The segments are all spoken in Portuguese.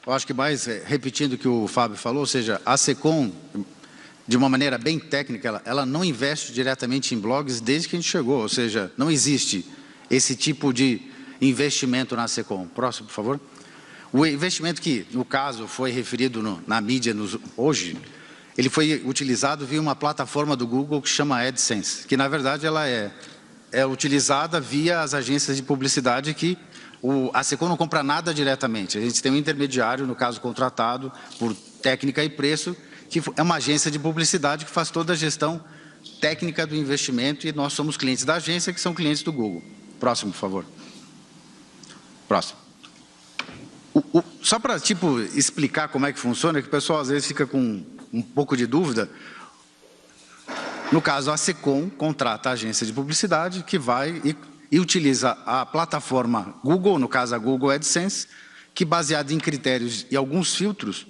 eu acho que mais, repetindo o que o Fábio falou, ou seja, a SECOM, de uma maneira bem técnica, ela não investe diretamente em blogs desde que a gente chegou, ou seja, não existe esse tipo de investimento na SECOM. Próximo, por favor. O investimento que, no caso, foi referido na mídia hoje, ele foi utilizado via uma plataforma do Google que chama AdSense, que, na verdade, ela é utilizada via as agências de publicidade que a SECOM não compra nada diretamente. A gente tem um intermediário, no caso, contratado por técnica e preço, que é uma agência de publicidade que faz toda a gestão técnica do investimento e nós somos clientes da agência, que são clientes do Google. Próximo, por favor. Próximo. Só para, explicar como é que funciona, que o pessoal às vezes fica com um pouco de dúvida. No caso, a SECOM contrata a agência de publicidade que vai e utiliza a plataforma Google, no caso a Google AdSense, que baseada em critérios e alguns filtros,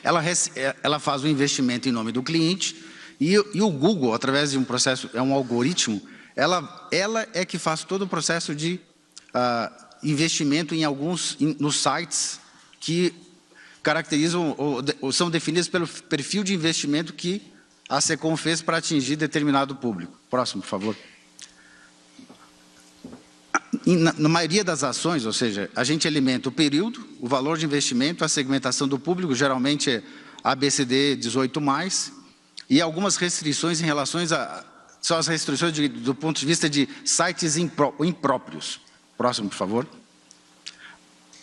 ela faz o investimento em nome do cliente e o Google, através de um processo, um algoritmo, ela é que faz todo o processo de investimento nos sites que caracterizam ou são definidos pelo perfil de investimento que a SECOM fez para atingir determinado público. Próximo, por favor. Na maioria das ações, ou seja, a gente alimenta o período, o valor de investimento, a segmentação do público, geralmente é ABCD 18+, e algumas restrições em relação são as restrições do ponto de vista de sites impróprios. Próximo, por favor.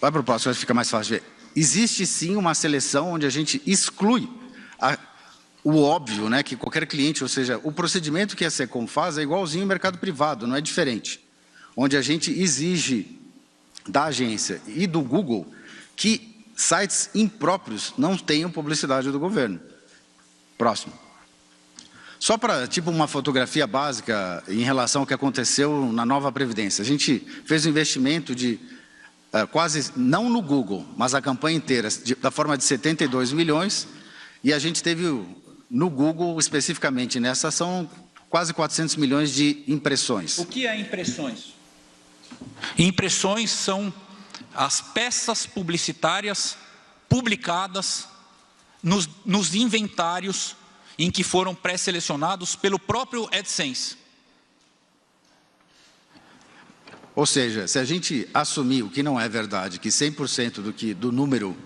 Vai para o próximo, fica mais fácil de ver. Existe sim uma seleção onde a gente exclui o óbvio, né, que qualquer cliente, ou seja, o procedimento que a SECOM faz é igualzinho ao mercado privado, não é diferente. Onde a gente exige da agência e do Google que sites impróprios não tenham publicidade do governo. Próximo. Só para, uma fotografia básica em relação ao que aconteceu na nova Previdência. A gente fez um investimento de quase, não no Google, mas a campanha inteira, da forma de 72 milhões, e a gente teve no Google, especificamente nessa ação, quase 400 milhões de impressões. O que é impressões? Impressões são as peças publicitárias publicadas nos inventários em que foram pré-selecionados pelo próprio AdSense. Ou seja, se a gente assumir o que não é verdade, que 100% do número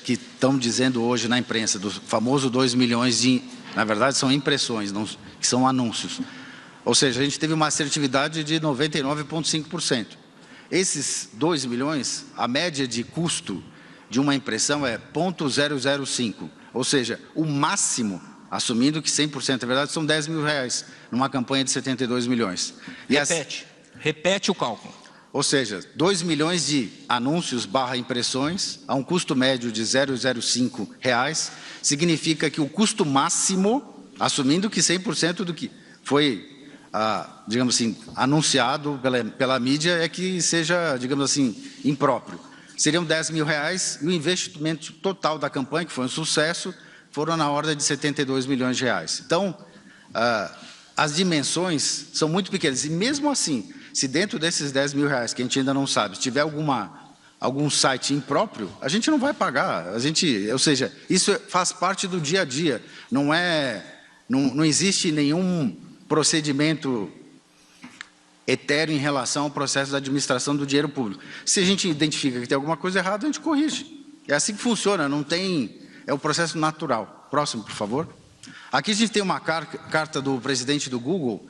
que estão dizendo hoje na imprensa, do famoso 2 milhões na verdade são impressões, não, que são anúncios. Ou seja, a gente teve uma assertividade de 99,5%. Esses 2 milhões, a média de custo de uma impressão é 0,005. Ou seja, o máximo, assumindo que 100% é verdade, são 10 mil reais, numa campanha de 72 milhões. Repete o cálculo. Ou seja, 2 milhões de anúncios / impressões, a um custo médio de 0,05 reais, significa que o custo máximo, assumindo que 100% do que foi digamos assim, anunciado pela mídia é que seja, digamos assim, impróprio. Seriam 10 mil reais e o investimento total da campanha, que foi um sucesso, foram na ordem de 72 milhões de reais. Então, as dimensões são muito pequenas. E mesmo assim, se dentro desses 10 mil reais, que a gente ainda não sabe, se tiver algum site impróprio, a gente não vai pagar. Ou seja, isso faz parte do dia a dia. Não existe nenhum procedimento etéreo em relação ao processo da administração do dinheiro público. Se a gente identifica que tem alguma coisa errada, a gente corrige. É assim que funciona, é o processo natural. Próximo, por favor. Aqui a gente tem uma carta do presidente do Google,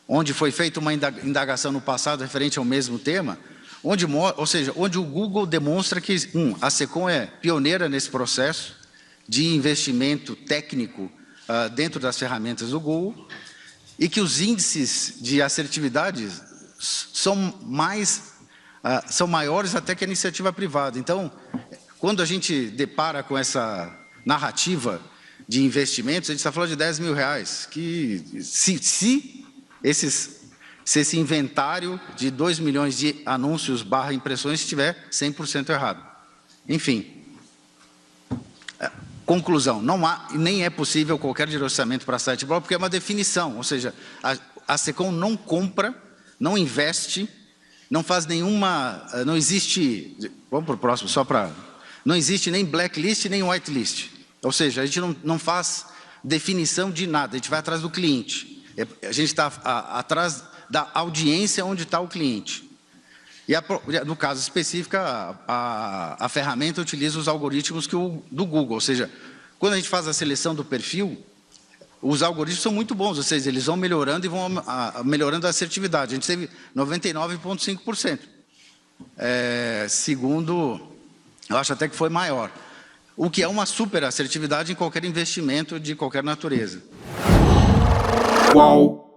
onde foi feita uma indagação no passado referente ao mesmo tema, onde o Google demonstra que, a SECOM é pioneira nesse processo de investimento técnico dentro das ferramentas do Google, e que os índices de assertividade são maiores até que a iniciativa privada. Então, quando a gente depara com essa narrativa de investimentos, a gente está falando de 10 mil reais, que se esse inventário de 2 milhões de anúncios / impressões estiver 100% errado. Enfim. Conclusão, nem é possível qualquer direcionamento para site blog, porque é uma definição, ou seja, a SECOM não compra, não investe não faz nenhuma, não existe, vamos para o próximo, não existe nem blacklist nem whitelist. Ou seja, a gente não faz definição de nada, a gente vai atrás do cliente. A gente está atrás da audiência onde está o cliente. E no caso específico, a ferramenta utiliza os algoritmos do Google, ou seja, quando a gente faz a seleção do perfil, os algoritmos são muito bons, ou seja, eles vão melhorando e vão melhorando a assertividade. A gente teve 99,5%. Segundo, eu acho até que foi maior. O que é uma super assertividade em qualquer investimento de qualquer natureza. Qual